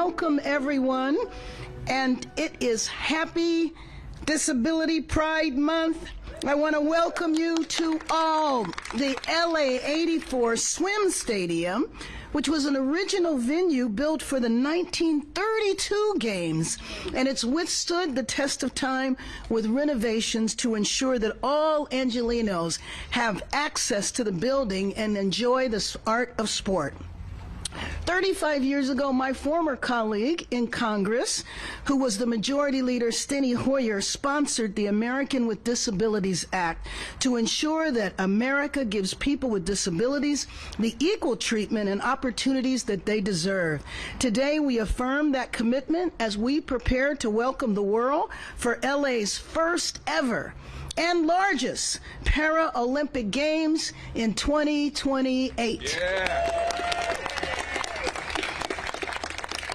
welcome everyone, and it is Happy Disability Pride Month. I want to welcome you to all the LA 84 Swim Stadium, which was an original venue built for the 1932 games, and it's withstood the test of time with renovations to ensure that all Angelenos have access to the building and enjoy the art of sport. 35 years ago, my former colleague in Congress, who was the Majority Leader Steny Hoyer, sponsored the American with Disabilities Act to ensure that America gives people with disabilities the equal treatment and opportunities that they deserve. Today, we affirm that commitment as we prepare to welcome the world for LA's first ever and largest Paralympic Games in 2028. Yeah.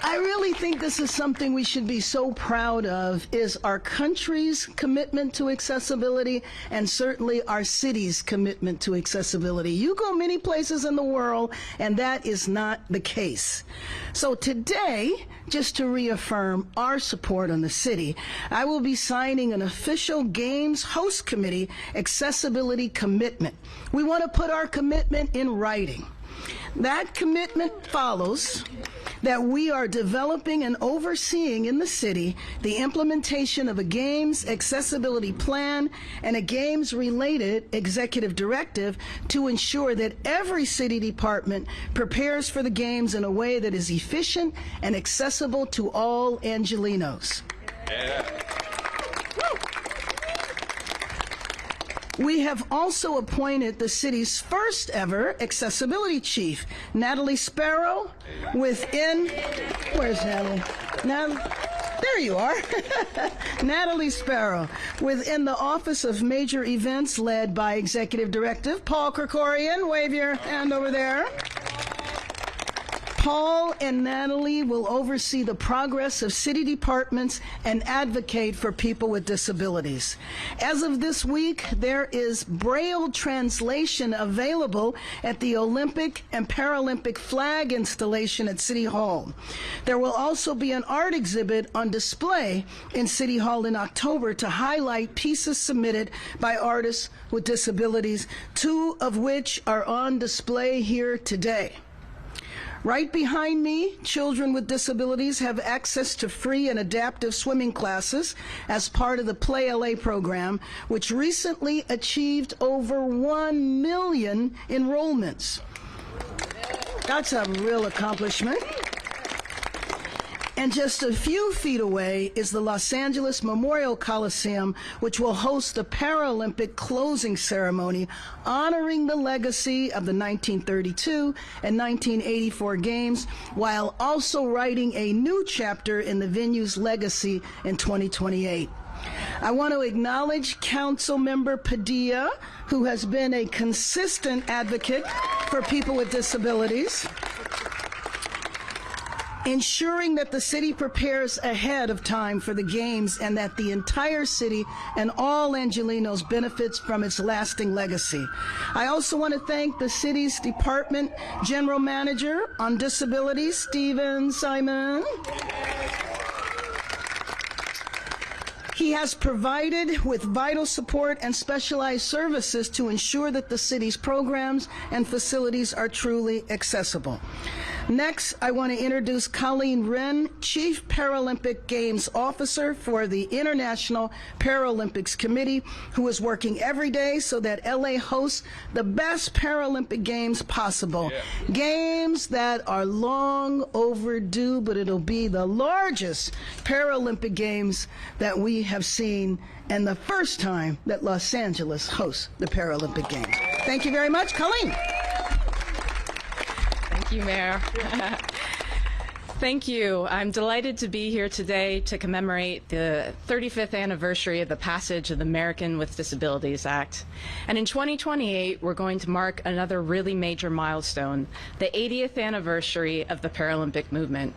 I really think this is something we should be so proud of, is our country's commitment to accessibility and certainly our city's commitment to accessibility. You go many places in the world and that is not the case. So today, just to reaffirm our support on the city, I will be signing an official Games Host Committee accessibility commitment. We want to put our commitment in writing. That commitment follows that we are developing and overseeing in the city the implementation of a Games accessibility plan and a Games-related executive directive to ensure that every city department prepares for the Games in a way that is efficient and accessible to all Angelenos. Yeah. We have also appointed the city's first ever accessibility chief, Natalie Sparrow, within, where's Natalie? There you are. Natalie Sparrow, within the Office of Major Events led by Executive Director Paul Krikorian. Wave your hand over there. Paul and Natalie will oversee the progress of city departments and advocate for people with disabilities. As of this week, there is Braille translation available at the Olympic and Paralympic flag installation at City Hall. There will also be an art exhibit on display in City Hall in October to highlight pieces submitted by artists with disabilities, two of which are on display here today. Right behind me, children with disabilities have access to free and adaptive swimming classes as part of the Play LA program, which recently achieved over 1 million enrollments. That's a real accomplishment. And just a few feet away is the Los Angeles Memorial Coliseum, which will host the Paralympic closing ceremony honoring the legacy of the 1932 and 1984 games, while also writing a new chapter in the venue's legacy in 2028. I want to acknowledge Council Member Padilla, who has been a consistent advocate for people with disabilities, ensuring that the city prepares ahead of time for the games and that the entire city and all Angelenos benefits from its lasting legacy. I also want to thank the city's Department General Manager on Disabilities, Stephen Simon. He has provided with vital support and specialized services to ensure that the city's programs and facilities are truly accessible. Next, I want to introduce Colleen Wren, Chief Paralympic Games Officer for the International Paralympics Committee, who is working every day so that LA hosts the best Paralympic Games possible. Yeah. Games that are long overdue, but it'll be the largest Paralympic Games that we have seen and the first time that Los Angeles hosts the Paralympic Games. Thank you very much. Colleen. Thank you, Mayor. Thank you. I'm delighted to be here today to commemorate the 35th anniversary of the passage of the American with Disabilities Act. And in 2028, we're going to mark another really major milestone, the 80th anniversary of the Paralympic movement,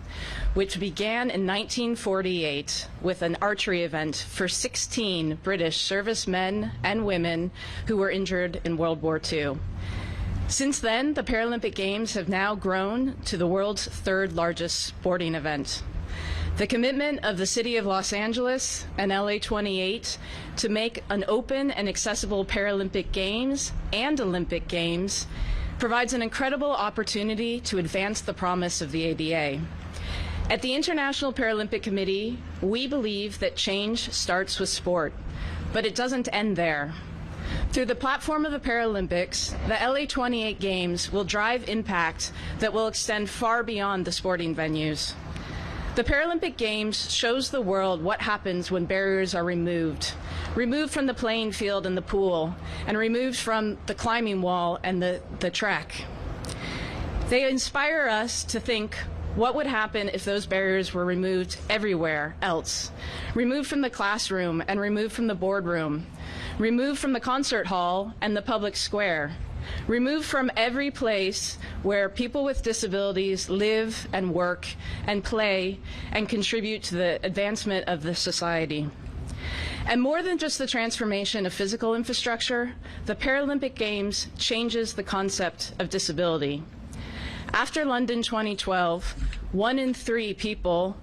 which began in 1948 with an archery event for 16 British servicemen and women who were injured in World War II. Since then, the Paralympic Games have now grown to the world's third largest sporting event. The commitment of the City of Los Angeles and LA 28 to make an open and accessible Paralympic Games and Olympic Games provides an incredible opportunity to advance the promise of the ADA. At the International Paralympic Committee, we believe that change starts with sport, but it doesn't end there. Through the platform of the Paralympics, the LA 28 Games will drive impact that will extend far beyond the sporting venues. The Paralympic Games shows the world what happens when barriers are removed from the playing field and the pool, and removed from the climbing wall and the track. They inspire us to think what would happen if those barriers were removed everywhere else, removed from the classroom and removed from the boardroom, removed from the concert hall and the public square, removed from every place where people with disabilities live and work and play and contribute to the advancement of the society. And more than just the transformation of physical infrastructure, the Paralympic Games changes the concept of disability. After London 2012, 1 in 3 people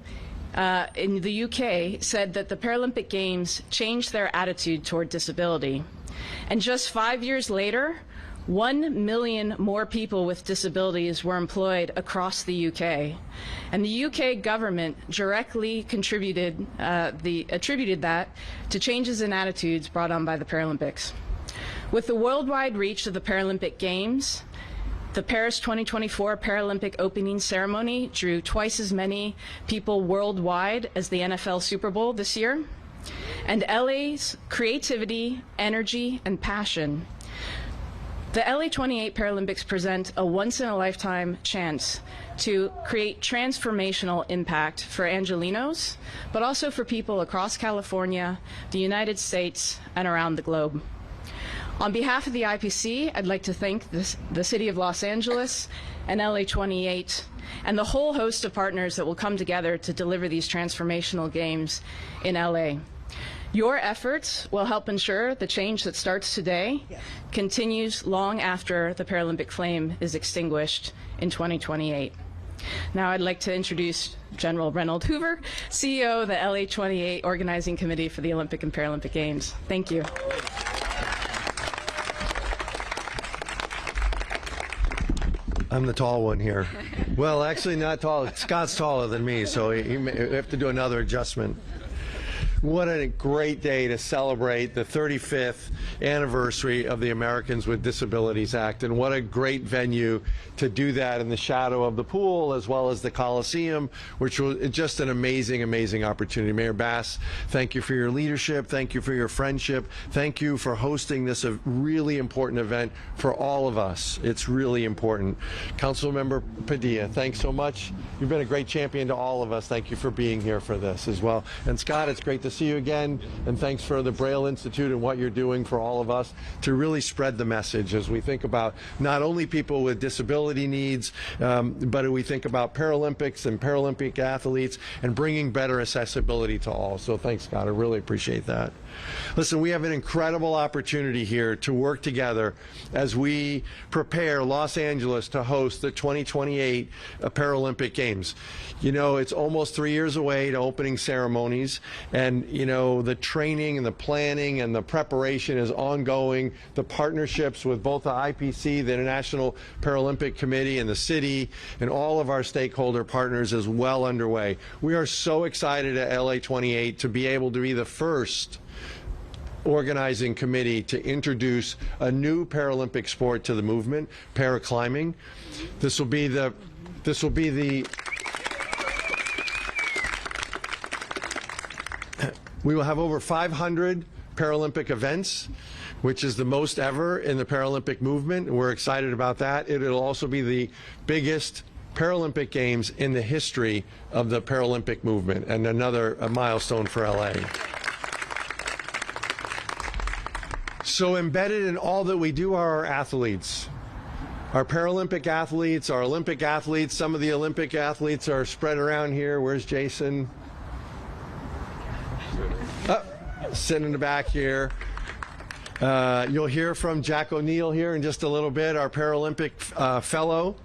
in the UK said that the Paralympic Games changed their attitude toward disability. And just 5 years later, 1 million more people with disabilities were employed across the UK. And the UK government directly attributed that to changes in attitudes brought on by the Paralympics. With the worldwide reach of the Paralympic Games, the Paris 2024 Paralympic opening ceremony drew twice as many people worldwide as the NFL Super Bowl this year. And LA's creativity, energy, and passion. The LA 28 Paralympics present a once-in-a-lifetime chance to create transformational impact for Angelenos, but also for people across California, the United States, and around the globe. On behalf of the IPC, I'd like to thank the City of Los Angeles and LA 28 and the whole host of partners that will come together to deliver these transformational games in LA. Your efforts will help ensure the change that starts today continues long after the Paralympic flame is extinguished in 2028. Now I'd like to introduce General Reynold Hoover, CEO of the LA 28 Organizing Committee for the Olympic and Paralympic Games. Thank you. I'm the tall one here. Well, actually not tall. Scott's taller than me, so we have to do another adjustment. What a great day to celebrate the 35th anniversary of the Americans with Disabilities Act, and what a great venue to do that in the shadow of the pool as well as the Coliseum, which was just an amazing, amazing opportunity. Mayor Bass, thank you for your leadership. Thank you for your friendship. Thank you for hosting this a really important event for all of us. It's really important. Councilmember Padilla, thanks so much. You've been a great champion to all of us. Thank you for being here for this as well. And Scott, it's great to see you again, and thanks for the Braille Institute and what you're doing for all of us to really spread the message as we think about not only people with disability needs, but we think about Paralympics and Paralympic athletes and bringing better accessibility to all. So thanks, Scott. I really appreciate that. Listen, we have an incredible opportunity here to work together as we prepare Los Angeles to host the 2028 Paralympic Games. You know, it's almost 3 years away to opening ceremonies, and you know, the training and the planning and the preparation is ongoing. The partnerships with both the IPC, the International Paralympic Committee, and the city, and all of our stakeholder partners is well underway. We are so excited at LA 28 to be able to be the first organizing committee to introduce a new Paralympic sport to the movement, paraclimbing. We will have over 500 Paralympic events, which is the most ever in the Paralympic movement. We're excited about that. It'll also be the biggest Paralympic Games in the history of the Paralympic movement, and another milestone for LA. So embedded in all that we do are our athletes. Our Paralympic athletes, our Olympic athletes. Some of the Olympic athletes are spread around here. Where's Jason? Sitting in the back here. You'll hear from Jack O'Neill here in just a little bit, our Paralympic fellow.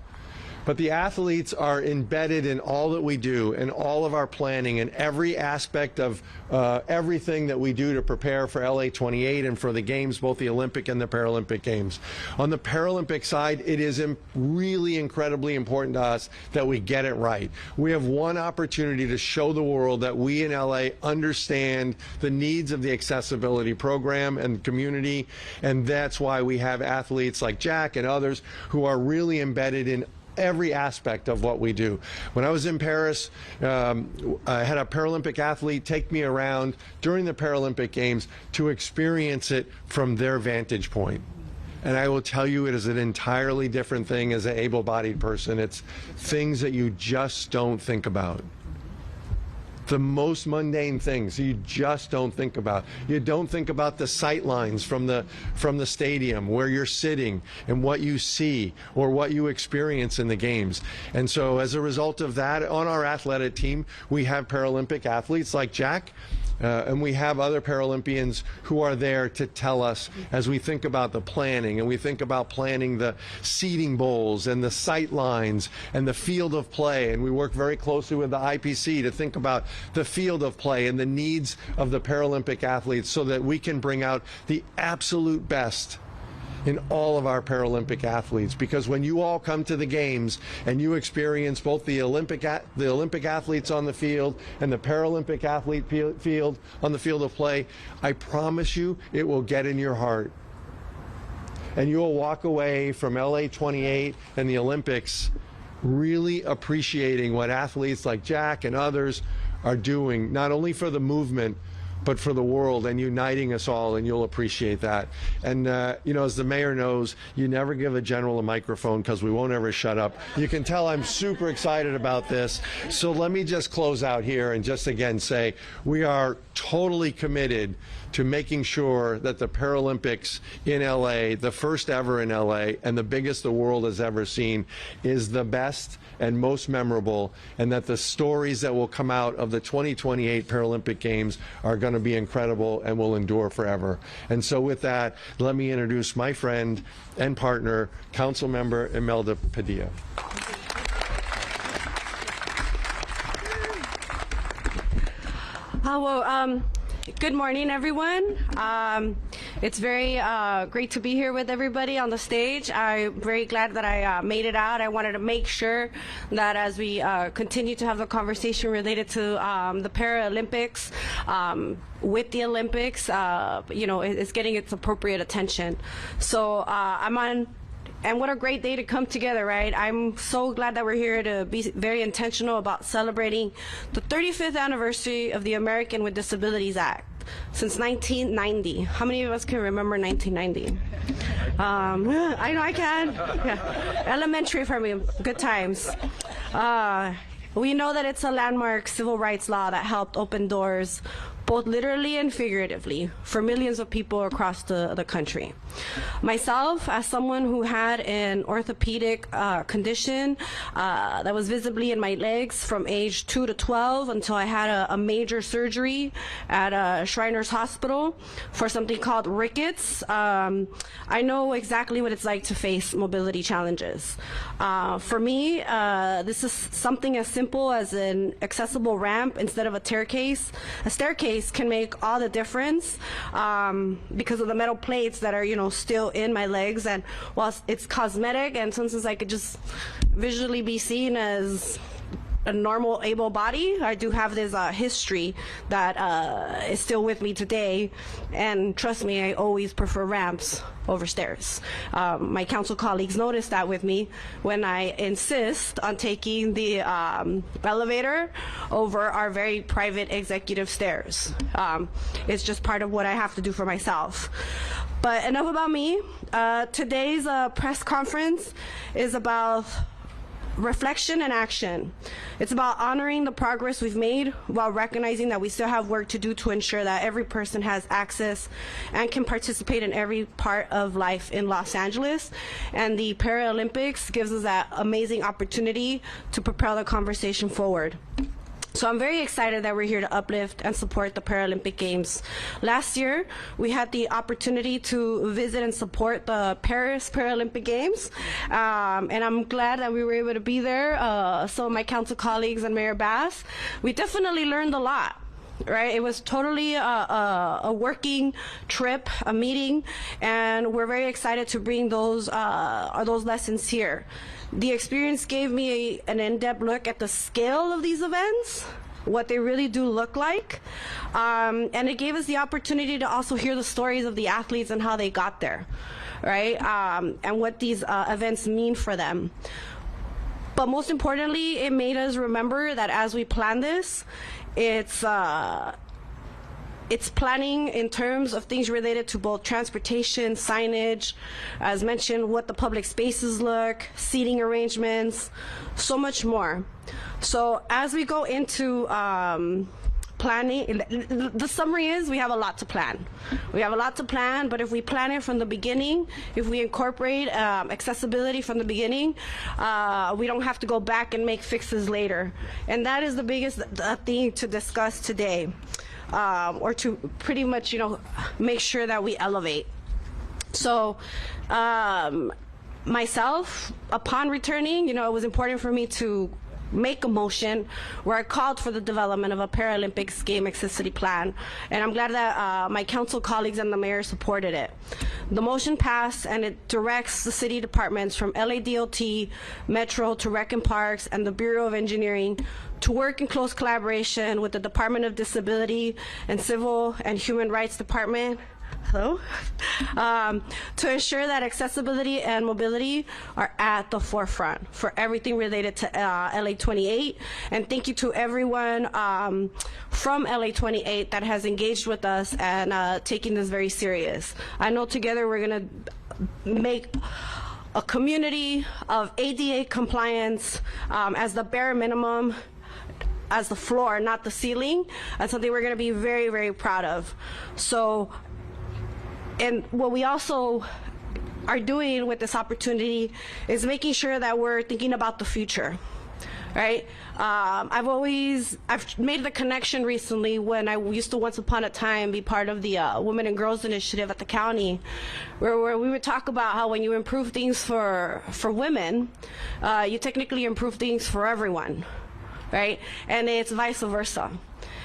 But the athletes are embedded in all that we do, in all of our planning, in every aspect of everything that we do to prepare for LA 28 and for the games, both the Olympic and the Paralympic Games. On the Paralympic side, it is really incredibly important to us that we get it right. We have one opportunity to show the world that we in LA understand the needs of the accessibility program and community, and that's why we have athletes like Jack and others who are really embedded in every aspect of what we do. When I was in Paris, I had a Paralympic athlete take me around during the Paralympic Games to experience it from their vantage point. And I will tell you, it is an entirely different thing as an able-bodied person. It's things that you just don't think about. The most mundane things you just don't think about. You don't think about the sight lines from the stadium where you're sitting and what you see or what you experience in the games. And so as a result of that, on our athletic team, we have Paralympic athletes like Jack, and we have other Paralympians who are there to tell us as we think about the planning, and we think about planning the seating bowls and the sight lines and the field of play, and we work very closely with the IPC to think about the field of play and the needs of the Paralympic athletes so that we can bring out the absolute best in all of our Paralympic athletes. Because when you all come to the games and you experience both the Olympic athletes on the field and the Paralympic athlete field on the field of play, I promise you it will get in your heart. And you will walk away from LA 28 and the Olympics really appreciating what athletes like Jack and others are doing, not only for the movement, but for the world, and uniting us all, and you'll appreciate that. And you know, as the mayor knows, you never give a general a microphone because we won't ever shut up. You can tell I'm super excited about this. So let me just close out here and just again say we are totally committed to making sure that the Paralympics in LA, the first ever in LA and the biggest the world has ever seen, is the best and most memorable, and that the stories that will come out of the 2028 Paralympic Games are going to be incredible and will endure forever. And so with that, let me introduce my friend and partner, Councilmember Imelda Padilla. Good morning, everyone. It's very great to be here with everybody on the stage. I'm very glad that I made it out. I wanted to make sure that as we continue to have the conversation related to the Paralympics, with the Olympics, you know, it's getting its appropriate attention. So I'm on. And what a great day to come together, right? I'm so glad that we're here to be very intentional about celebrating the 35th anniversary of the American with Disabilities Act since 1990. How many of us can remember 1990? I know I can. Yeah. Elementary for me, good times. We know that it's a landmark civil rights law that helped open doors both literally and figuratively for millions of people across the country. Myself, as someone who had an orthopedic condition that was visibly in my legs from age 2 to 12 until I had a major surgery at Shriners Hospital for something called rickets, I know exactly what it's like to face mobility challenges. For me, this is something as simple as an accessible ramp instead of a staircase. A staircase can make all the difference because of the metal plates that are, you know, still in my legs. And while it's cosmetic and sometimes I could just visually be seen as a normal able body, I do have this history that is still with me today. And trust me, I always prefer ramps over stairs. My council colleagues notice that with me when I insist on taking the elevator over our very private executive stairs. It's just part of what I have to do for myself. But enough about me. Today's press conference is about reflection and action. It's about honoring the progress we've made while recognizing that we still have work to do to ensure that every person has access and can participate in every part of life in Los Angeles. And the Paralympics gives us that amazing opportunity to propel the conversation forward. So I'm very excited that we're here to uplift and support the Paralympic Games. Last year, we had the opportunity to visit and support the Paris Paralympic Games, and I'm glad that we were able to be there. Some of my council colleagues and Mayor Bass, we definitely learned a lot. Right, it was totally a working trip, a meeting, and we're very excited to bring those lessons here. The experience gave me an in-depth look at the scale of these events, what they really do look like, and it gave us the opportunity to also hear the stories of the athletes and how they got there, right, and what these events mean for them. But most importantly, it made us remember that as we plan this, it's planning in terms of things related to both transportation, signage, as mentioned, what the public spaces look, seating arrangements, so much more. So as we go into planning, the summary is we have a lot to plan. We have a lot to plan, but if we plan it from the beginning, if we incorporate accessibility from the beginning, we don't have to go back and make fixes later. And that is the biggest thing to discuss today, or to pretty much, make sure that we elevate. So myself, upon returning, it was important for me to make a motion where I called for the development of a Paralympics game accessibility plan, and I'm glad that my council colleagues and the mayor supported it. The motion passed, and it directs the city departments from LADOT, Metro to Rec and Parks, and the Bureau of Engineering to work in close collaboration with the Department of Disability and Civil and Human Rights Department, to ensure that accessibility and mobility are at the forefront for everything related to LA 28. And thank you to everyone from LA 28 that has engaged with us and taking this very serious. I know together we're going to make a community of ADA compliance as the bare minimum, as the floor, not the ceiling. That's something we're going to be very, very proud of. So, and what we also are doing with this opportunity is making sure that we're thinking about the future, right? I've made the connection recently when I used to once upon a time be part of the Women and Girls Initiative at the county, where we would talk about how when you improve things for women, you technically improve things for everyone, right? And it's vice versa.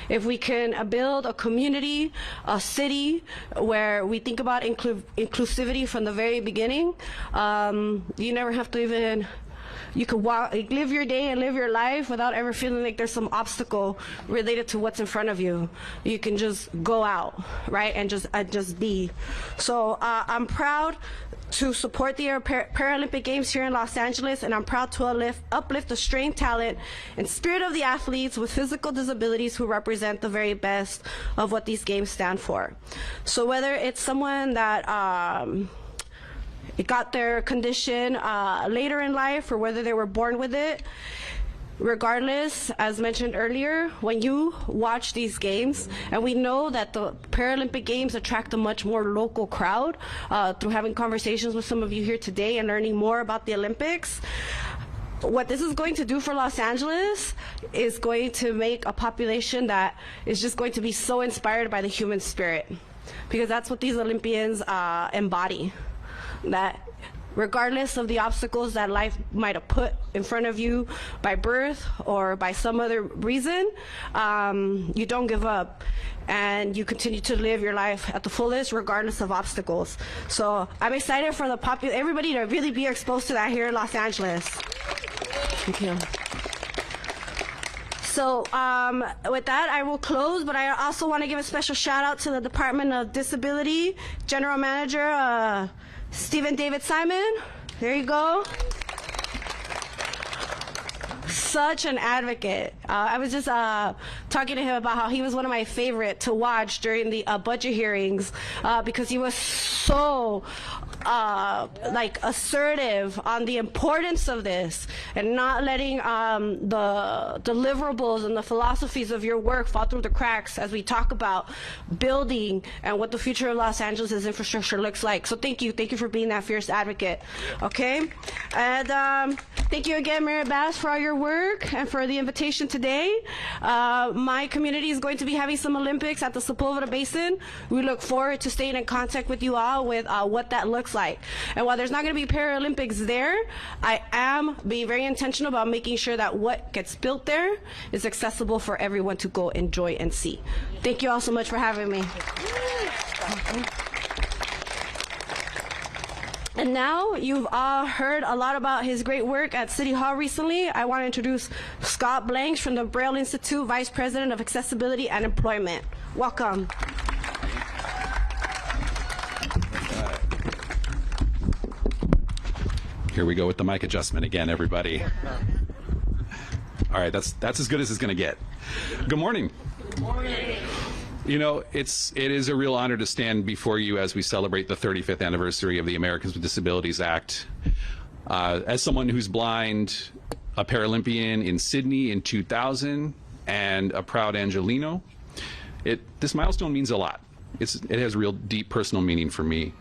If we can build a community, a city where we think about inclusivity from the very beginning, you never have to even, you could live your day and live your life without ever feeling like there's some obstacle related to what's in front of you. You can just go out, right, and just be. So I'm proud to support the Paralympic Games here in Los Angeles, and I'm proud to uplift the strength, talent, and spirit of the athletes with physical disabilities who represent the very best of what these games stand for. So whether it's someone that it got their condition later in life, or whether they were born with it, regardless, as mentioned earlier, when you watch these games, and we know that the Paralympic Games attract a much more local crowd through having conversations with some of you here today and learning more about the Olympics, what this is going to do for Los Angeles is going to make a population that is just going to be so inspired by the human spirit, because that's what these Olympians embody. That regardless of the obstacles that life might have put in front of you by birth or by some other reason, you don't give up and you continue to live your life at the fullest regardless of obstacles. So I'm excited for everybody to really be exposed to that here in Los Angeles. Thank you. So with that, I will close, but I also want to give a special shout out to the Department of Disability, General Manager Stephen David Simon. There you go. Such an advocate. I was just talking to him about how he was one of my favorite to watch during the budget hearings because he was so like assertive on the importance of this and not letting the deliverables and the philosophies of your work fall through the cracks as we talk about building and what the future of Los Angeles' infrastructure looks like. So thank you for being that fierce advocate. Okay, and thank you again, Mayor Bass, for all your work and for the invitation today. My community is going to be having some Olympics at the Sepulveda Basin. We look forward to staying in contact with you all with what that looks like. And while there's not going to be Paralympics there, I am being very intentional about making sure that what gets built there is accessible for everyone to go enjoy and see. Thank you all so much for having me. And now you've all heard a lot about his great work at City Hall recently. I want to introduce Scott Blanks from the Braille Institute, Vice President of Accessibility and Employment. Welcome. Here we go with the mic adjustment again, everybody. All right, that's as good as it's going to get. Good morning. Good morning. You know, it is a real honor to stand before you as we celebrate the 35th anniversary of the Americans with Disabilities Act. As someone who's blind, a Paralympian in Sydney in 2000, and a proud Angelino, this milestone means a lot. It has real deep personal meaning for me.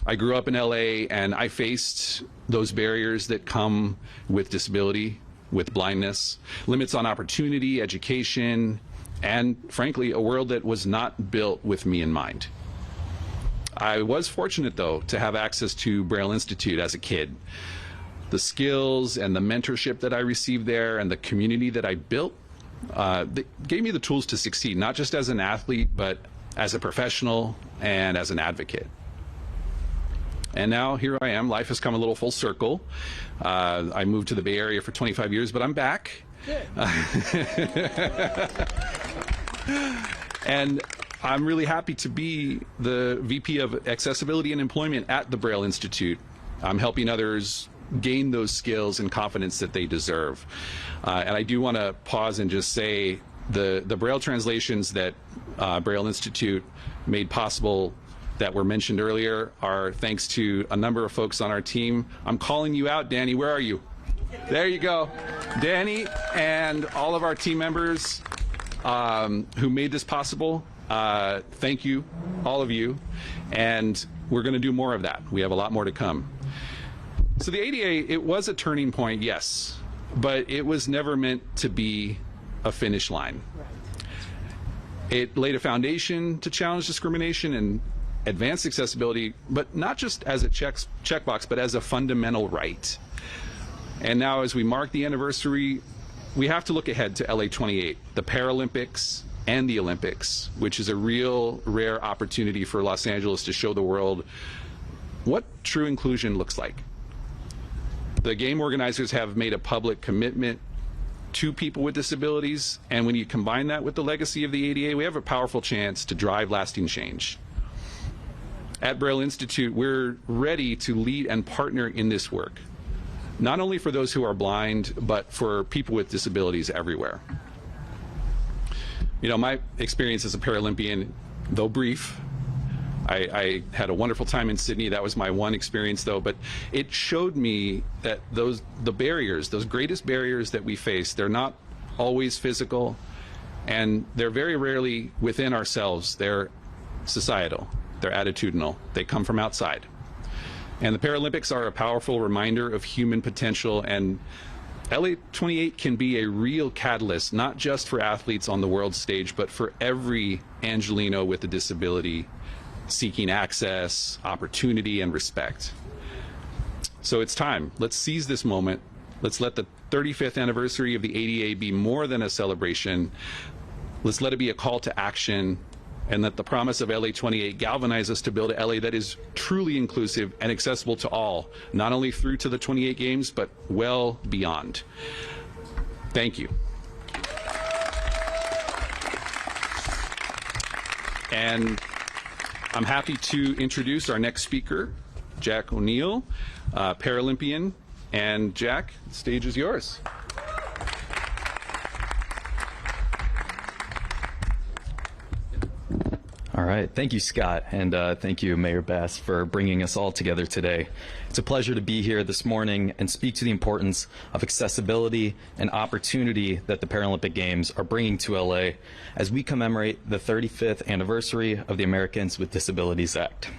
I grew up in LA and I faced those barriers that come with disability, with blindness, limits on opportunity, education, and frankly, a world that was not built with me in mind. I was fortunate, though, to have access to Braille Institute as a kid. The skills and the mentorship that I received there and the community that I built they gave me the tools to succeed, not just as an athlete, but as a professional and as an advocate. And now here I am. Life has come a little full circle. I moved to the Bay Area for 25 years, but I'm back. And I'm really happy to be the VP of Accessibility and Employment at the Braille Institute. I'm helping others gain those skills and confidence that they deserve. And I do want to pause and just say the Braille translations that Braille Institute made possible that were mentioned earlier are thanks to a number of folks on our team. I'm calling you out, Danny. Where are you? There you go. Danny and all of our team members who made this possible, thank you, all of you. And we're going to do more of that. We have a lot more to come. So the ADA, it was a turning point, yes, but it was never meant to be a finish line. It laid a foundation to challenge discrimination and advance accessibility, but not just as a checkbox, but as a fundamental right. And now as we mark the anniversary, we have to look ahead to LA 28, the Paralympics and the Olympics, which is a real rare opportunity for Los Angeles to show the world what true inclusion looks like. The game organizers have made a public commitment to people with disabilities, and when you combine that with the legacy of the ADA, we have a powerful chance to drive lasting change. At Braille Institute, we're ready to lead and partner in this work, not only for those who are blind, but for people with disabilities everywhere. You know, my experience as a Paralympian, though brief, I had a wonderful time in Sydney. That was my one experience, though, but it showed me that the barriers, those greatest barriers that we face, they're not always physical, and they're very rarely within ourselves. They're societal, they're attitudinal, they come from outside. And the Paralympics are a powerful reminder of human potential, and LA 28 can be a real catalyst, not just for athletes on the world stage, but for every Angelino with a disability seeking access, opportunity, and respect. So it's time. Let's seize this moment. Let's let the 35th anniversary of the ADA be more than a celebration. Let's let it be a call to action, and let the promise of LA 28 galvanize us to build a LA that is truly inclusive and accessible to all, not only through to the 28 Games, but well beyond. Thank you. And I'm happy to introduce our next speaker, Jack O'Neill, Paralympian. And Jack, the stage is yours. All right. Thank you, Scott, and thank you, Mayor Bass, for bringing us all together today. It's a pleasure to be here this morning and speak to the importance of accessibility and opportunity that the Paralympic Games are bringing to LA as we commemorate the 35th anniversary of the Americans with Disabilities Act.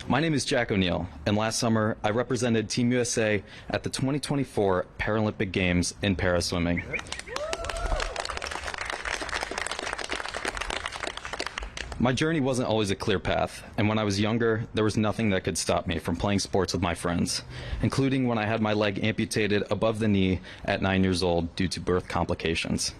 My name is Jack O'Neill, and last summer I represented Team USA at the 2024 Paralympic Games in paraswimming. My journey wasn't always a clear path, and when I was younger, there was nothing that could stop me from playing sports with my friends, including when I had my leg amputated above the knee at 9 years old due to birth complications.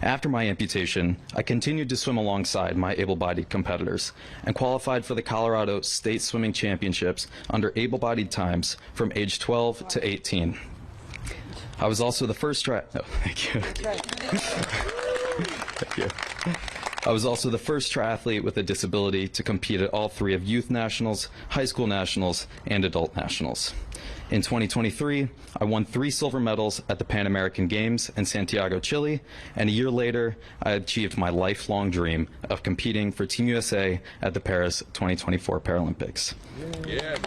After my amputation, I continued to swim alongside my able-bodied competitors and qualified for the Colorado State Swimming Championships under able-bodied times from age 12 to 18. I was also the first thank you. Thank you. I was also the first triathlete with a disability to compete at all three of youth nationals, high school nationals, and adult nationals. In 2023, I won 3 silver medals at the Pan American Games in Santiago, Chile, and a year later, I achieved my lifelong dream of competing for Team USA at the Paris 2024 Paralympics. Yeah.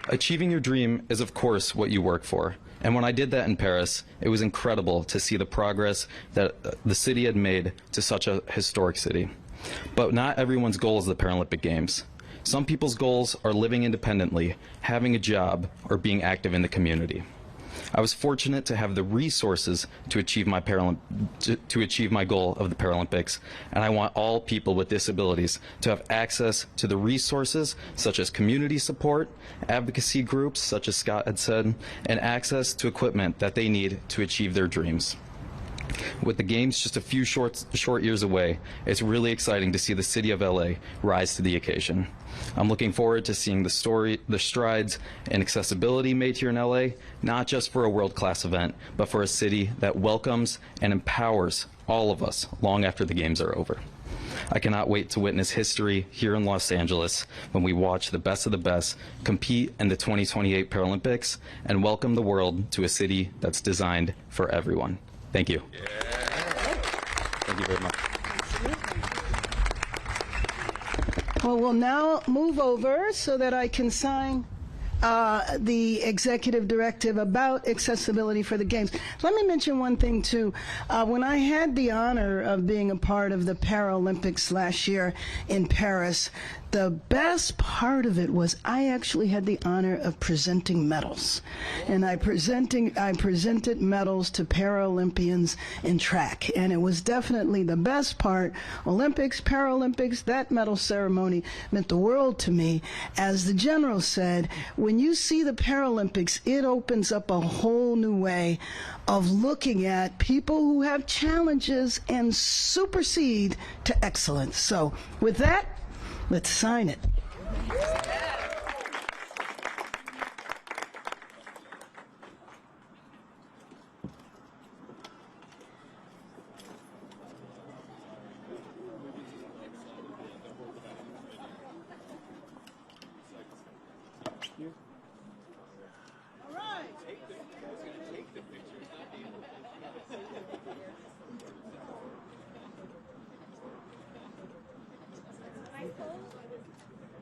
Achieving your dream is, of course, what you work for. And when I did that in Paris, it was incredible to see the progress that the city had made to such a historic city. But not everyone's goal is the Paralympic Games. Some people's goals are living independently, having a job, or being active in the community. I was fortunate to have the resources to achieve my goal of the Paralympics, and I want all people with disabilities to have access to the resources such as community support, advocacy groups such as Scott had said, and access to equipment that they need to achieve their dreams. With the Games just a few short years away, it's really exciting to see the city of LA rise to the occasion. I'm looking forward to seeing the strides in accessibility made here in LA, not just for a world-class event, but for a city that welcomes and empowers all of us long after the Games are over. I cannot wait to witness history here in Los Angeles when we watch the best of the best compete in the 2028 Paralympics and welcome the world to a city that's designed for everyone. Thank you. Yeah. Thank you very much. Well, we'll now move over so that I can sign the executive directive about accessibility for the Games. Let me mention one thing, too. When I had the honor of being a part of the Paralympics last year in Paris, the best part of it was I actually had the honor of presenting medals. And I presented medals to Paralympians in track. And it was definitely the best part. Olympics, Paralympics, that medal ceremony meant the world to me. As the general said, when you see the Paralympics, it opens up a whole new way of looking at people who have challenges and supersede to excellence. So with that, let's sign it. All right.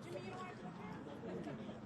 Jimmy, you don't want to come here?